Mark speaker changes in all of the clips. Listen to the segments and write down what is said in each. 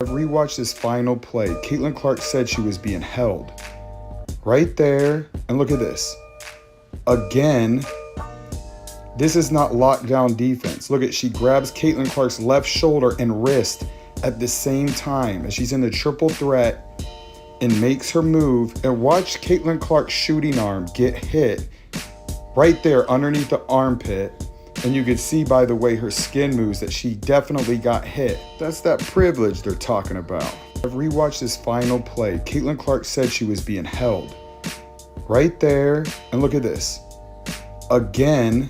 Speaker 1: I've rewatched this final play. Caitlin Clark said she was being held. Right there. And look at this. Again, this is not lockdown defense. Look at, she grabs Caitlin Clark's left shoulder and wrist at the same time as she's in the triple threat and makes her move. And watch Caitlin Clark's shooting arm get hit right there underneath the armpit. And you can see by the way her skin moves that she definitely got hit. That's that privilege they're talking about. I've rewatched this final play. Caitlin Clark said she was being held. Right there. And look at this. Again,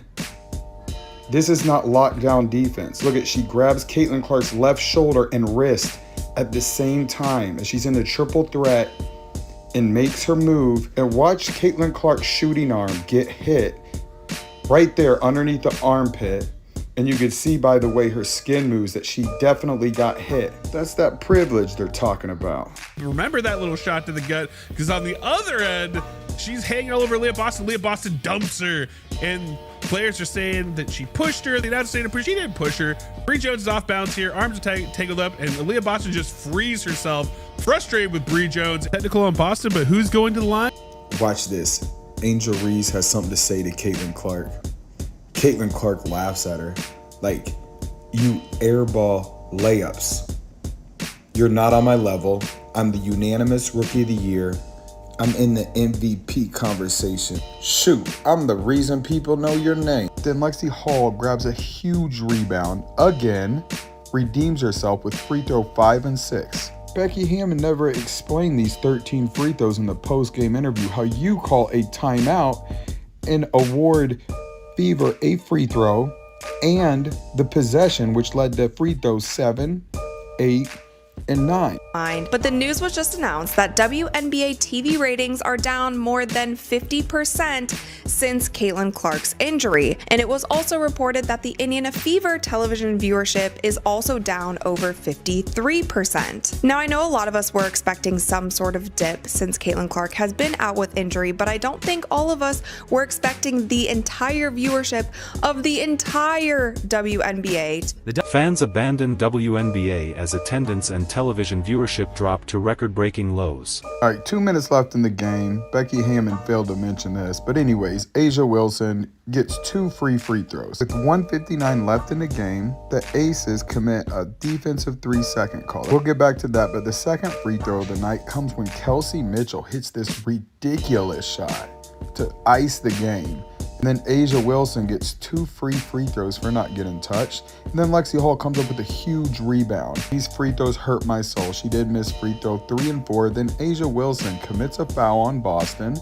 Speaker 1: this is not lockdown defense. Look at, she grabs Caitlin Clark's left shoulder and wrist at the same time as she's in the triple threat and makes her move. And watch Caitlin Clark's shooting arm get hit right there underneath the armpit. And you can see by the way her skin moves that she definitely got hit. That's that privilege they're talking about.
Speaker 2: Remember that little shot to the gut, because on the other end, she's hanging all over Leah Boston. Leah Boston dumps her, and players are saying that she pushed her. They're not saying to push. She didn't push her. Bree Jones is off bounds here. Arms are tangled up, and Leah Boston just frees herself. Frustrated with Bree Jones. Technical on Boston, but who's going to the line?
Speaker 1: Watch this. Angel Reese has something to say to Caitlin Clark. Caitlin Clark laughs at her like, you airball layups. You're not on my level. I'm the unanimous rookie of the year. I'm in the MVP conversation. Shoot, I'm the reason people know your name. Then Lexi Hall grabs a huge rebound again, redeems herself with free throw 5 and 6. Becky Hammond never explained these 13 free throws in the post-game interview, how you call a timeout and award Fever a free throw and the possession, which led to free throws 7, 8, and 9.
Speaker 3: But the news was just announced that WNBA TV ratings are down more than 50% since Caitlin Clark's injury. And it was also reported that the Indiana Fever television viewership is also down over 53%. Now, I know a lot of us were expecting some sort of dip since Caitlin Clark has been out with injury, but I don't think all of us were expecting the entire viewership of the entire WNBA.
Speaker 4: Fans abandoned WNBA as attendance and television viewership dropped to record-breaking lows.
Speaker 1: All right, 2 minutes left in the game. Becky Hammond failed to mention this, but anyways, Asia Wilson gets 2 free throws. With 1:59 left in the game, the Aces commit a defensive 3-second call. We'll get back to that, but the second free throw of the night comes when Kelsey Mitchell hits this ridiculous shot to ice the game. And then Asia Wilson gets 2 free throws for not getting touched. And then Lexi Hall comes up with a huge rebound. These free throws hurt my soul. She did miss free throw 3 and 4. Then Asia Wilson commits a foul on Boston.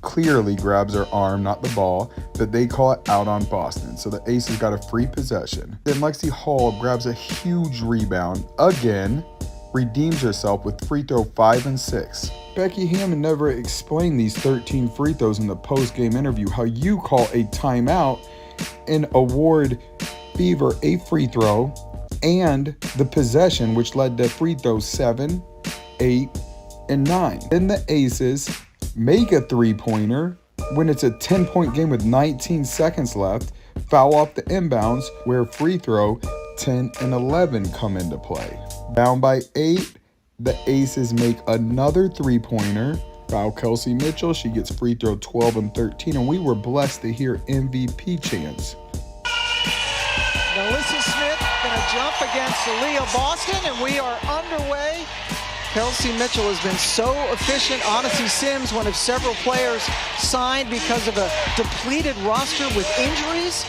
Speaker 1: Clearly grabs her arm, not the ball, but they call it out on Boston. So the Aces got a free possession. Then Lexi Hall grabs a huge rebound again, redeems herself with free throw 5 and 6. Becky Hammond never explained these 13 free throws in the post-game interview, how you call a timeout and award Fever a free throw and the possession, which led to free throws 7, 8, and 9. Then the Aces make a 3-pointer when it's a 10-point game with 19 seconds left, foul off the inbounds where free throw 10 and 11 come into play. Down by 8, the Aces make another 3-pointer, foul Kelsey Mitchell. She gets free throw 12 and 13, and we were blessed to hear MVP chants.
Speaker 5: Melissa Smith gonna jump against Leah Boston, and we are underway. Kelsey Mitchell has been so efficient. Odyssey Sims, one of several players signed because of a depleted roster with injuries.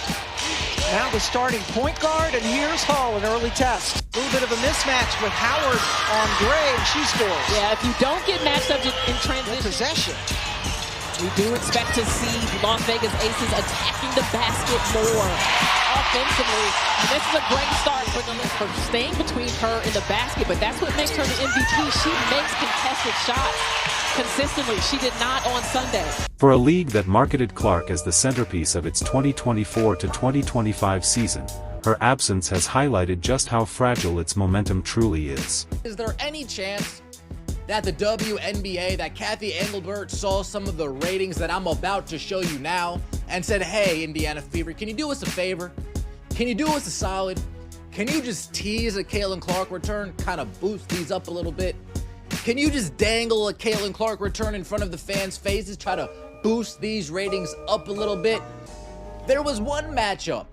Speaker 5: Now the starting point guard, and here's Hall, an early test. A little bit of a mismatch with Howard on Gray, and she scores.
Speaker 6: Yeah, if you don't get matched up in transition.
Speaker 5: Possession.
Speaker 6: We do expect to see Las Vegas Aces attacking the basket more offensively. And this is a great start for staying between her and the basket, but that's what makes her the MVP. She makes contested shots consistently. She did not on Sunday.
Speaker 4: For a league that marketed Clark as the centerpiece of its 2024 to 2025 season, her absence has highlighted just how fragile its momentum truly is.
Speaker 7: Is there any chance that the WNBA, that Kathy Engelbert saw some of the ratings that I'm about to show you now and said, hey, Indiana Fever, can you do us a favor? Can you do us a solid? Can you just tease a Caitlin Clark return, kind of boost these up a little bit? Can you just dangle a Caitlin Clark return in front of the fans' faces, try to boost these ratings up a little bit? There was one matchup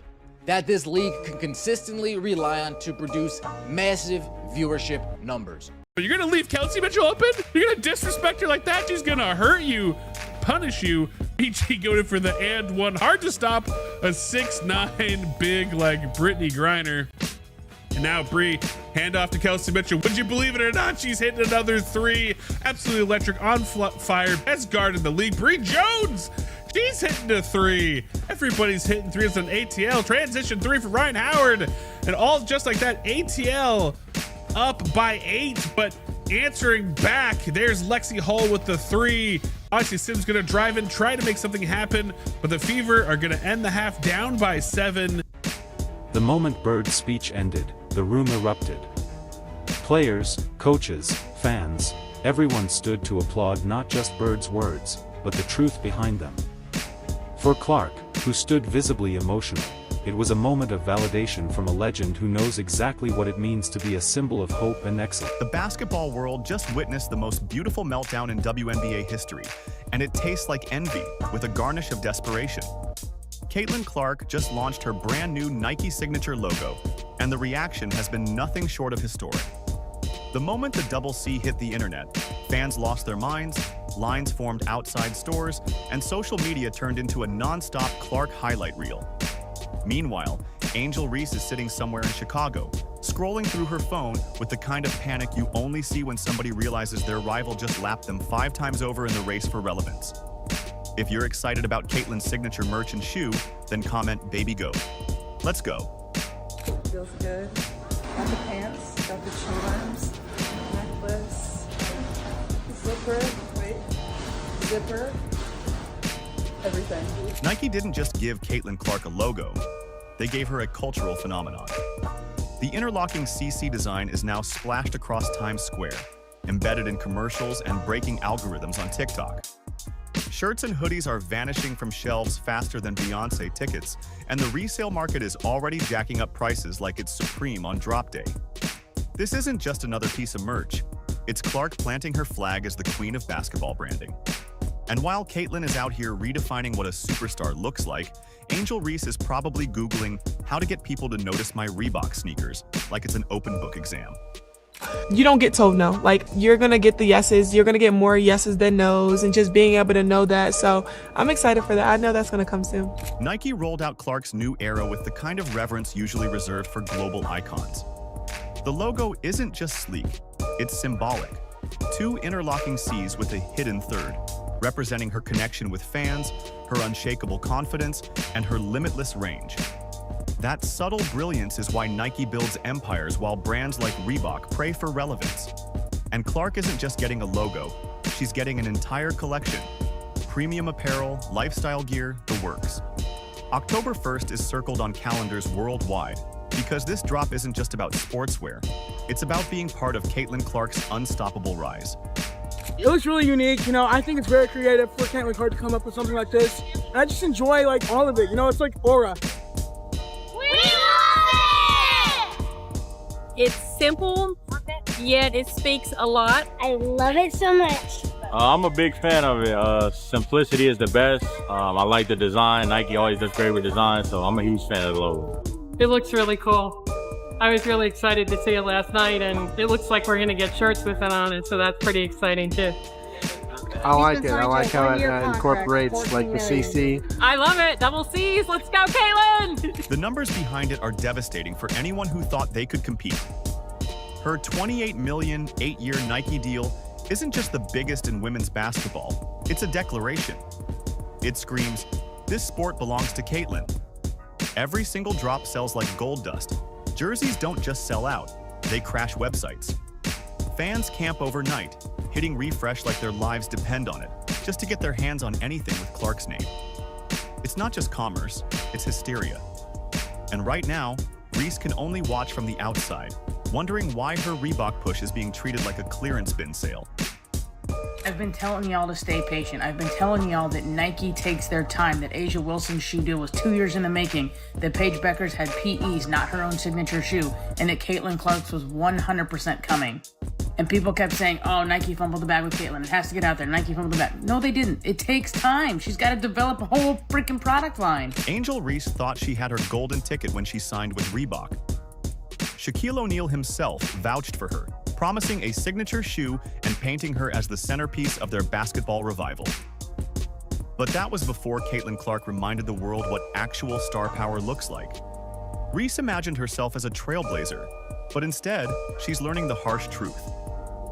Speaker 7: that this league can consistently rely on to produce massive viewership numbers.
Speaker 2: But you're gonna leave Kelsey Mitchell open? You're gonna disrespect her like that? She's gonna hurt you, punish you. PG going for the and one. Hard to stop a 6'9" big like Brittany Griner. And now Bree, hand off to Kelsey Mitchell. Would you believe it or not? She's hitting another three. Absolutely electric, on fire. Best guard in the league. Bree Jones, she's hitting a three. Everybody's hitting threes on ATL. Transition three for Ryan Howard. And all just like that, ATL up by 8, but answering back. There's Lexi Hull with the three. Obviously, Sims gonna drive in, try to make something happen, but the Fever are gonna end the half down by 7.
Speaker 4: The moment Bird's speech ended, the room erupted. Players, coaches, fans, everyone stood to applaud not just Bird's words, but the truth behind them. For Clark, who stood visibly emotional, it was a moment of validation from a legend who knows exactly what it means to be a symbol of hope and excellence.
Speaker 8: The basketball world just witnessed the most beautiful meltdown in WNBA history, and it tastes like envy with a garnish of desperation. Caitlin Clark just launched her brand new Nike signature logo, and the reaction has been nothing short of historic. The moment the double C hit the internet, fans lost their minds, lines formed outside stores, and social media turned into a non-stop Clark highlight reel. Meanwhile, Angel Reese is sitting somewhere in Chicago, scrolling through her phone with the kind of panic you only see when somebody realizes their rival just lapped them 5 times over in the race for relevance. If you're excited about Caitlin's signature merch and shoe, then comment "Baby Go." Let's go.
Speaker 9: Feels good. Got the pants, got the charms, necklace, zipper, everything.
Speaker 8: Nike didn't just give Caitlin Clark a logo, they gave her a cultural phenomenon. The interlocking CC design is now splashed across Times Square, embedded in commercials and breaking algorithms on TikTok. Shirts and hoodies are vanishing from shelves faster than Beyoncé tickets, and the resale market is already jacking up prices like it's Supreme on drop day. This isn't just another piece of merch, it's Clark planting her flag as the queen of basketball branding. And while Caitlin is out here redefining what a superstar looks like, Angel Reese is probably Googling how to get people to notice my Reebok sneakers, like it's an open book exam.
Speaker 10: You don't get told no. Like, you're gonna get the yeses, you're gonna get more yeses than nos, and just being able to know that. So I'm excited for that. I know that's gonna come soon.
Speaker 8: Nike rolled out Clark's new era with the kind of reverence usually reserved for global icons. The logo isn't just sleek, it's symbolic. 2 interlocking C's with a hidden third, representing her connection with fans, her unshakable confidence, and her limitless range. That subtle brilliance is why Nike builds empires while brands like Reebok pray for relevance. And Clark isn't just getting a logo, she's getting an entire collection. Premium apparel, lifestyle gear, the works. October 1st is circled on calendars worldwide because this drop isn't just about sportswear, it's about being part of Caitlin Clark's unstoppable rise.
Speaker 11: It looks really unique, I think it's very creative for Caitlin Clark to come up with something like this. And I just enjoy all of it, it's like aura.
Speaker 12: It's simple, yet it speaks a lot.
Speaker 13: I love it so much.
Speaker 14: I'm a big fan of it. Simplicity is the best. I like the design. Nike always does great with design, so I'm a huge fan of the logo.
Speaker 12: It looks really cool. I was really excited to see it last night, and it looks like we're going to get shirts with it on it, so that's pretty exciting too.
Speaker 15: I like it. I like how it incorporates the CC.
Speaker 12: I love it. Double C's. Let's go, Caitlin.
Speaker 8: The numbers behind it are devastating for anyone who thought they could compete. Her $28 million 8-year Nike deal isn't just the biggest in women's basketball. It's a declaration. It screams, this sport belongs to Caitlin. Every single drop sells like gold dust. Jerseys don't just sell out, they crash websites. Fans camp overnight, hitting refresh like their lives depend on it, just to get their hands on anything with Clark's name. It's not just commerce, it's hysteria. And right now, Reese can only watch from the outside, wondering why her Reebok push is being treated like a clearance bin sale.
Speaker 16: I've been telling y'all to stay patient. I've been telling y'all that Nike takes their time, that A'ja Wilson's shoe deal was 2 years in the making, that Paige Beckers had PEs, not her own signature shoe, and that Caitlin Clark's was 100% coming. And people kept saying, oh, Nike fumbled the bag with Caitlin. It has to get out there. Nike fumbled the bag. No, they didn't. It takes time. She's got to develop a whole freaking product line.
Speaker 8: Angel Reese thought she had her golden ticket when she signed with Reebok. Shaquille O'Neal himself vouched for her, promising a signature shoe and painting her as the centerpiece of their basketball revival. But that was before Caitlin Clark reminded the world what actual star power looks like. Reese imagined herself as a trailblazer, but instead, she's learning the harsh truth.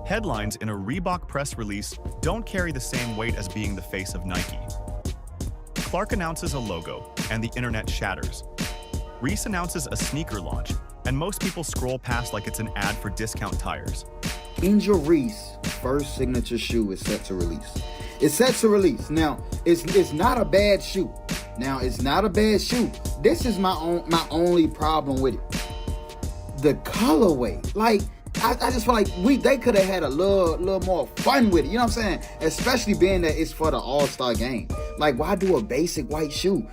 Speaker 8: Headlines in a Reebok press release don't carry the same weight as being the face of Nike. Clark announces a logo, and the internet shatters. Reese announces a sneaker launch, and most people scroll past like it's an ad for discount tires.
Speaker 17: Angel Reese's first signature shoe is set to release. It's set to release. Now, it's not a bad shoe. This is my only problem with it. The colorway. Like, I just feel like they could have had a little more fun with it. You know what I'm saying? Especially being that it's for the All-Star game. Like, why do a basic white shoe?